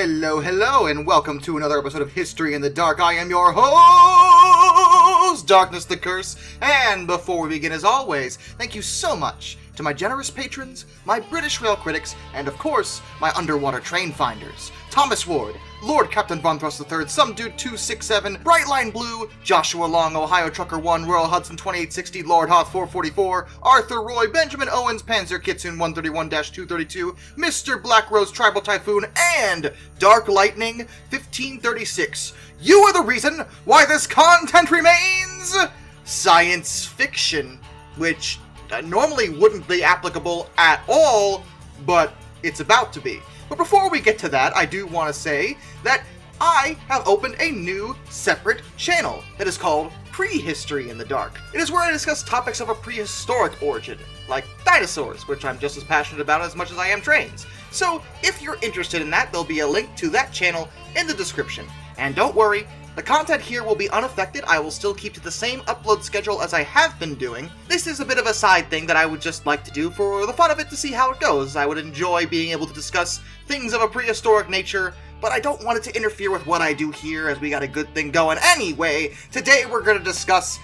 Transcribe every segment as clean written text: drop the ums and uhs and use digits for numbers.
Hello, hello, and welcome to another episode of History in the Dark. I am your host, Darkness the Curse, and before we begin, as always, thank you so much to my generous patrons, my British rail critics, and of course, my underwater train finders. Thomas Ward, Lord Captain Von Thrust III, Some Dude 267, Brightline Blue, Joshua Long, Ohio Trucker 1, Royal Hudson 2860, Lord Hoth 444, Arthur Roy, Benjamin Owens, Panzer Kitsune 131-232, Mr. Black Rose Tribal Typhoon, and Dark Lightning 1536. You are the reason why this content remains science fiction, which normally wouldn't be applicable at all, but it's about to be. But before we get to that, I do want to say that I have opened a new separate channel that is called Prehistory in the Dark. It is where I discuss topics of a prehistoric origin, like dinosaurs, which I'm just as passionate about as much as I am trains. So if you're interested in that, there'll be a link to that channel in the description. And don't worry, the content here will be unaffected. I will still keep to the same upload schedule as I have been doing. This is a bit of a side thing that I would just like to do for the fun of it to see how it goes. I would enjoy being able to discuss things of a prehistoric nature, but I don't want it to interfere with what I do here, as we got a good thing going. Anyway, today we're going to discuss,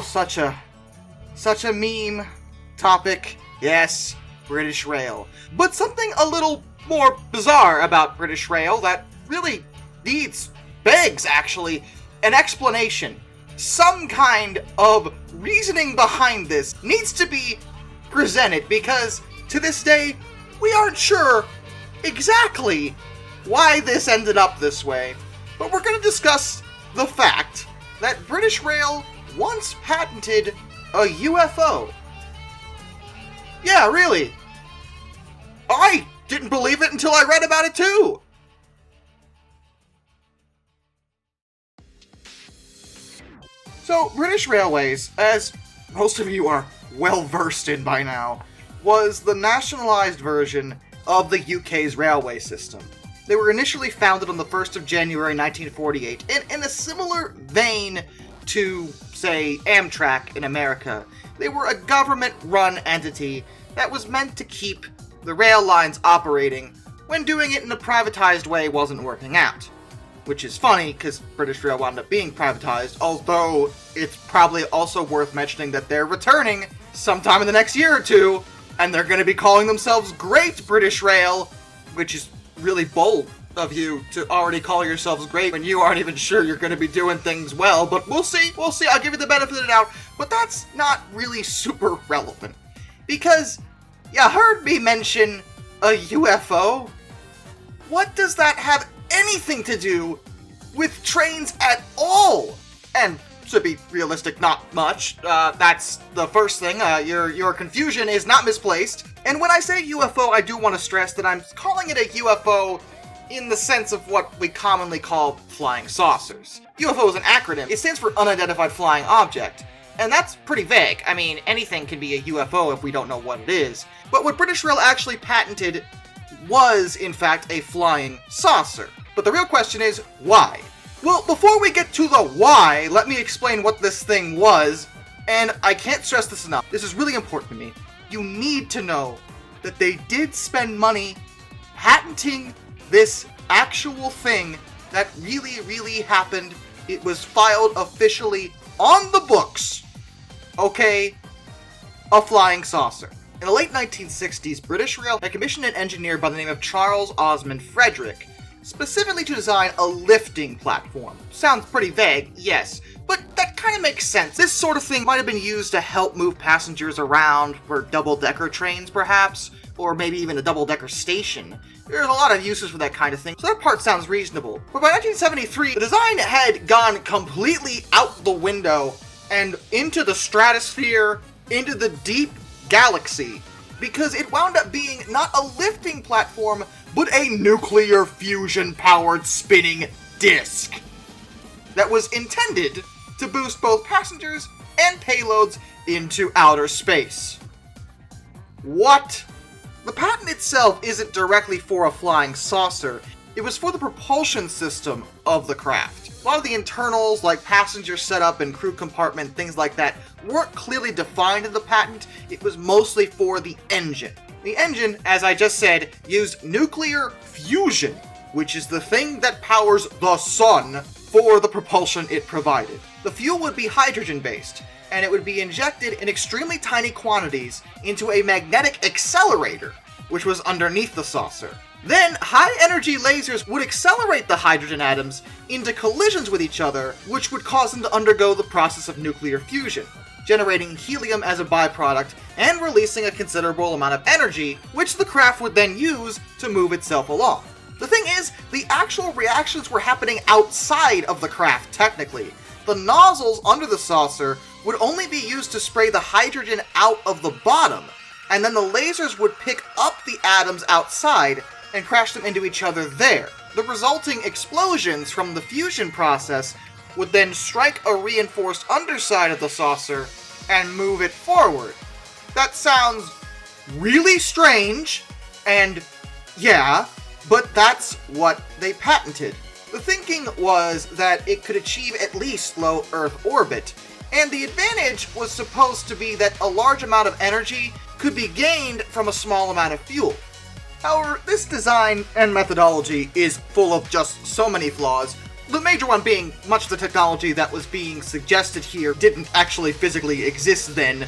such a meme topic. Yes, British Rail. But something a little more bizarre about British Rail that really begs, actually, an explanation. Some kind of reasoning behind this needs to be presented, because to this day, we aren't sure exactly why this ended up this way. But we're going to discuss the fact that British Rail once patented a UFO. Yeah, really. I didn't believe it until I read about it too. So, British Railways, as most of you are well versed in by now, was the nationalized version of the UK's railway system. They were initially founded on the 1st of January 1948, and in a similar vein to, say, Amtrak in America. They were a government-run entity that was meant to keep the rail lines operating when doing it in a privatized way wasn't working out. Which is funny, because British Rail wound up being privatized, although it's probably also worth mentioning that they're returning sometime in the next year or two, and they're going to be calling themselves Great British Rail, which is really bold of you to already call yourselves great when you aren't even sure you're going to be doing things well, but we'll see, I'll give you the benefit of the doubt, but that's not really super relevant, because you heard me mention a UFO. What does that have anything to do with trains at all? And to be realistic, not much. That's the first thing. Your confusion is not misplaced. And when I say UFO, I do want to stress that I'm calling it a UFO in the sense of what we commonly call flying saucers. UFO is an acronym. It stands for Unidentified Flying Object. And that's pretty vague. I mean, anything can be a UFO if we don't know what it is. But what British Rail actually patented was, in fact, a flying saucer. But the real question is, why? Well, before we get to the why, let me explain what this thing was, and I can't stress this enough. This is really important to me. You need to know that they did spend money patenting this actual thing that really, really happened. It was filed officially on the books. Okay? A flying saucer. In the late 1960s, British Rail had commissioned an engineer by the name of Charles Osmond Frederick, specifically to design a lifting platform. Sounds pretty vague, yes, but that kind of makes sense. This sort of thing might have been used to help move passengers around for double-decker trains, perhaps, or maybe even a double-decker station. There's a lot of uses for that kind of thing, so that part sounds reasonable. But by 1973, the design had gone completely out the window and into the stratosphere, into the deep galaxy, because it wound up being not a lifting platform, but a nuclear fusion-powered spinning disc that was intended to boost both passengers and payloads into outer space. What? The patent itself isn't directly for a flying saucer. It was for the propulsion system of the craft. A lot of the internals, like passenger setup and crew compartment, things like that, weren't clearly defined in the patent. It was mostly for the engine. The engine, as I just said, used nuclear fusion which is the thing that powers the sun, for the propulsion it provided. The fuel would be hydrogen-based, and it would be injected in extremely tiny quantities into a magnetic accelerator, which was underneath the saucer. Then, high-energy lasers would accelerate the hydrogen atoms into collisions with each other, which would cause them to undergo the process of nuclear fusion, generating helium as a byproduct and releasing a considerable amount of energy, which the craft would then use to move itself along. The thing is, the actual reactions were happening outside of the craft, technically. The nozzles under the saucer would only be used to spray the hydrogen out of the bottom, and then the lasers would pick up the atoms outside and crash them into each other there. The resulting explosions from the fusion process would then strike a reinforced underside of the saucer and move it forward. That sounds really strange, and yeah, but that's what they patented. The thinking was that it could achieve at least low Earth orbit, and the advantage was supposed to be that a large amount of energy could be gained from a small amount of fuel. However, this design and methodology is full of just so many flaws, the major one being much of the technology that was being suggested here didn't actually physically exist then,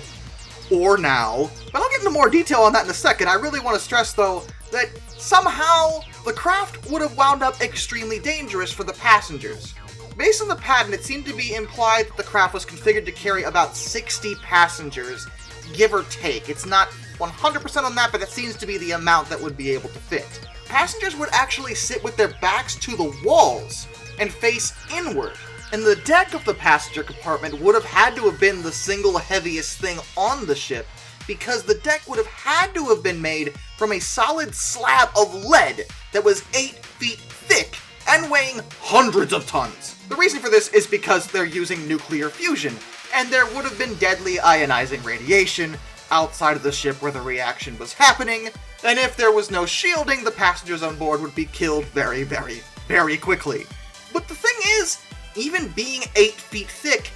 or now. But I'll get into more detail on that in a second. I really want to stress, though, that somehow the craft would have wound up extremely dangerous for the passengers. Based on the patent, it seemed to be implied that the craft was configured to carry about 60 passengers, give or take. It's not 100% on that, but that seems to be the amount that would be able to fit. Passengers would actually sit with their backs to the walls and face inward, and the deck of the passenger compartment would have had to have been the single heaviest thing on the ship, because the deck would have had to have been made from a solid slab of lead that was 8 feet thick and weighing hundreds of tons. The reason for this is because they're using nuclear fusion, and there would have been deadly ionizing radiation outside of the ship where the reaction was happening, and if there was no shielding, the passengers on board would be killed very, very, very quickly. But the thing is, even being 8 feet thick,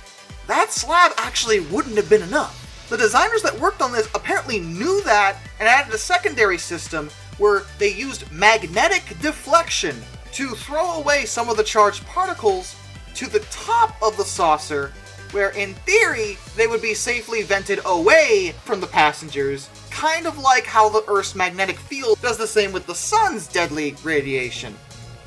that slab actually wouldn't have been enough. The designers that worked on this apparently knew that and added a secondary system where they used magnetic deflection to throw away some of the charged particles to the top of the saucer, where in theory they would be safely vented away from the passengers, kind of like how the Earth's magnetic field does the same with the sun's deadly radiation.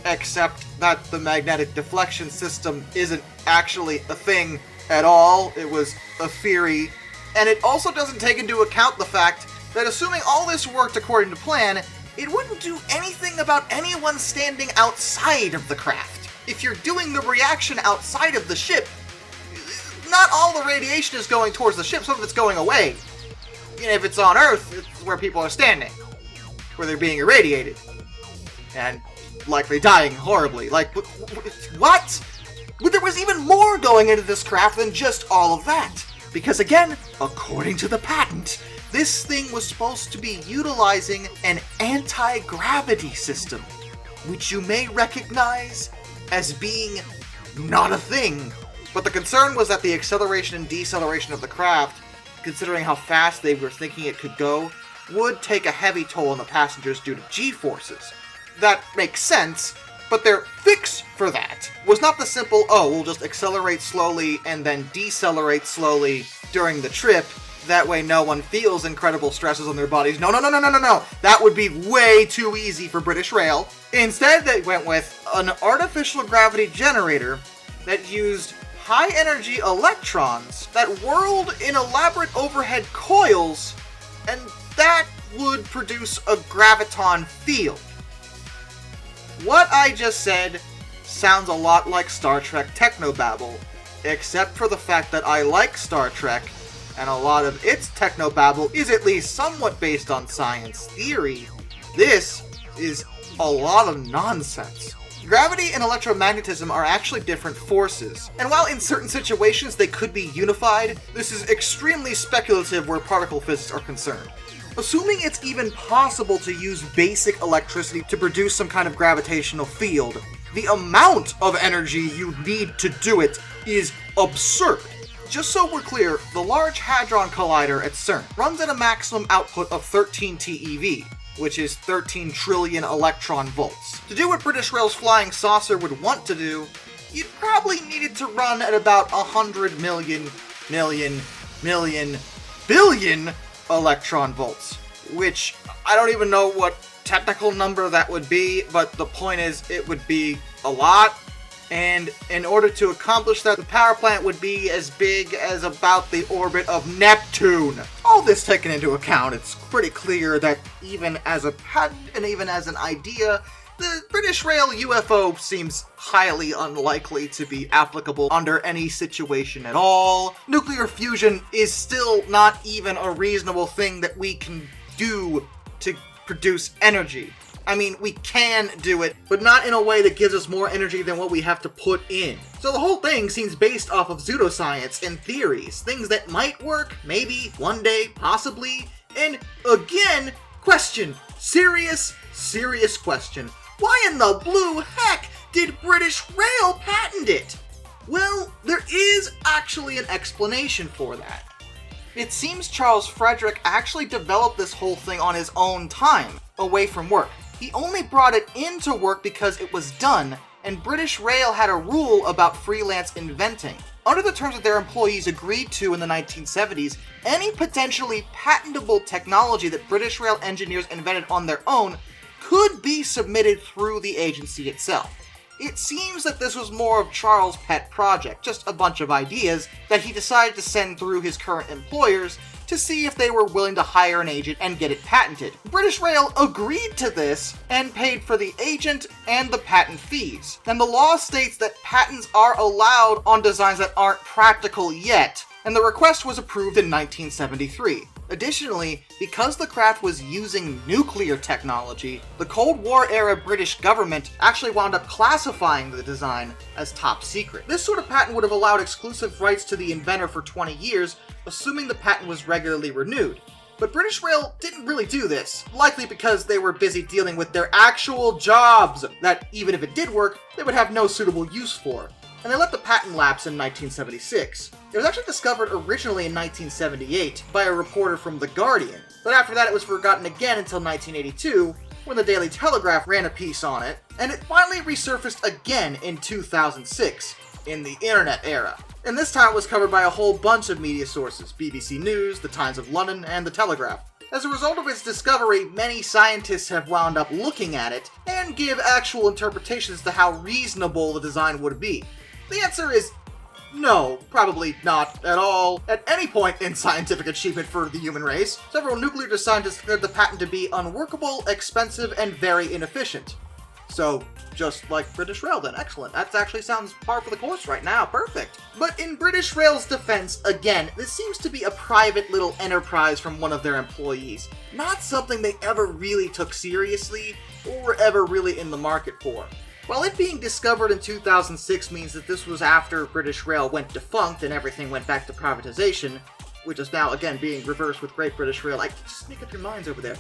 Except that the magnetic deflection system isn't actually a thing at all, it was a theory. And it also doesn't take into account the fact that assuming all this worked according to plan, it wouldn't do anything about anyone standing outside of the craft. If you're doing the reaction outside of the ship, not all the radiation is going towards the ship, some of it's going away. You know, if it's on Earth, it's where people are standing, where they're being irradiated, and likely dying horribly. Like, what? But there was even more going into this craft than just all of that. Because again, according to the patent, this thing was supposed to be utilizing an anti-gravity system, which you may recognize as being not a thing. But the concern was that the acceleration and deceleration of the craft, considering how fast they were thinking it could go, would take a heavy toll on the passengers due to G-forces. That makes sense, but their fix for that was not the simple, oh, we'll just accelerate slowly and then decelerate slowly during the trip, that way no one feels incredible stresses on their bodies. No. That would be way too easy for British Rail. Instead, they went with an artificial gravity generator that used high-energy electrons that whirled in elaborate overhead coils, and that would produce a graviton field. What I just said sounds a lot like Star Trek technobabble, except for the fact that I like Star Trek, and a lot of its technobabble is at least somewhat based on science theory. This is a lot of nonsense. Gravity and electromagnetism are actually different forces, and while in certain situations they could be unified, this is extremely speculative where particle physics are concerned. Assuming it's even possible to use basic electricity to produce some kind of gravitational field, the amount of energy you need to do it is absurd. Just so we're clear, the Large Hadron Collider at CERN runs at a maximum output of 13 TeV, which is 13 trillion electron volts. To do what British Rail's flying saucer would want to do, you'd probably need it to run at about 100 billion electron volts, which I don't even know what technical number that would be, but the point is it would be a lot. And in order to accomplish that, the power plant would be as big as about the orbit of Neptune. All this taken into account, it's pretty clear that even as a patent and even as an idea, the British Rail UFO seems highly unlikely to be applicable under any situation at all. Nuclear fusion is still not even a reasonable thing that we can do to produce energy. I mean, we can do it, but not in a way that gives us more energy than what we have to put in. So the whole thing seems based off of pseudoscience and theories, things that might work, maybe, one day, possibly, and again, question, serious question. Why in the blue heck did British Rail patent it? Well, there is actually an explanation for that. It seems Charles Frederick actually developed this whole thing on his own time, away from work. He only brought it into work because it was done, and British Rail had a rule about freelance inventing. Under the terms that their employees agreed to in the 1970s, any potentially patentable technology that British Rail engineers invented on their own could be submitted through the agency itself. It seems that this was more of Charles' pet project, just a bunch of ideas that he decided to send through his current employers to see if they were willing to hire an agent and get it patented. British Rail agreed to this and paid for the agent and the patent fees. And the law states that patents are allowed on designs that aren't practical yet, and the request was approved in 1973. Additionally, because the craft was using nuclear technology, the Cold War-era British government actually wound up classifying the design as top secret. This sort of patent would have allowed exclusive rights to the inventor for 20 years, assuming the patent was regularly renewed. But British Rail didn't really do this, likely because they were busy dealing with their actual jobs that, even if it did work, they would have no suitable use for. And they let the patent lapse in 1976. It was actually discovered originally in 1978 by a reporter from The Guardian, but after that it was forgotten again until 1982, when the Daily Telegraph ran a piece on it, and it finally resurfaced again in 2006, in the internet era. And this time it was covered by a whole bunch of media sources, BBC News, The Times of London, and The Telegraph. As a result of its discovery, many scientists have wound up looking at it, and give actual interpretations to how reasonable the design would be. The answer is no, probably not at all. At any point in scientific achievement for the human race, several nuclear scientists declared the patent to be unworkable, expensive, and very inefficient. So, just like British Rail then. Excellent. That actually sounds par for the course right now. Perfect. But in British Rail's defense, again, this seems to be a private little enterprise from one of their employees. Not something they ever really took seriously, or were ever really in the market for. While it being discovered in 2006 means that this was after British Rail went defunct and everything went back to privatization, which is now again being reversed with Great British Rail. Just make up your minds over there.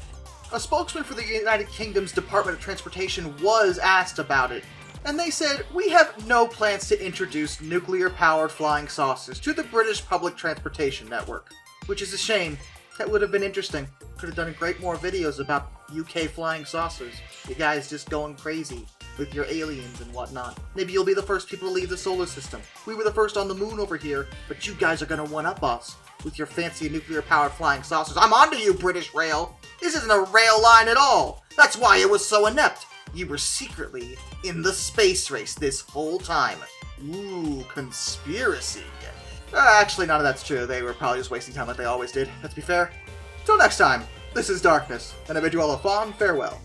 A spokesman for the United Kingdom's Department of Transportation was asked about it, and they said, "We have no plans to introduce nuclear-powered flying saucers to the British public transportation network." Which is a shame. That would have been interesting. Could have done great more videos about UK flying saucers. You guys just going crazy with your aliens and whatnot. Maybe you'll be the first people to leave the solar system. We were the first on the moon over here, but you guys are gonna one-up us with your fancy nuclear-powered flying saucers. I'm onto you, British Rail! This isn't a rail line at all! That's why it was so inept! You were secretly in the space race this whole time. Ooh, conspiracy. Actually, none of that's true. They were probably just wasting time like they always did. Let's be fair. Till next time, this is Darkness, and I bid you all a fond farewell.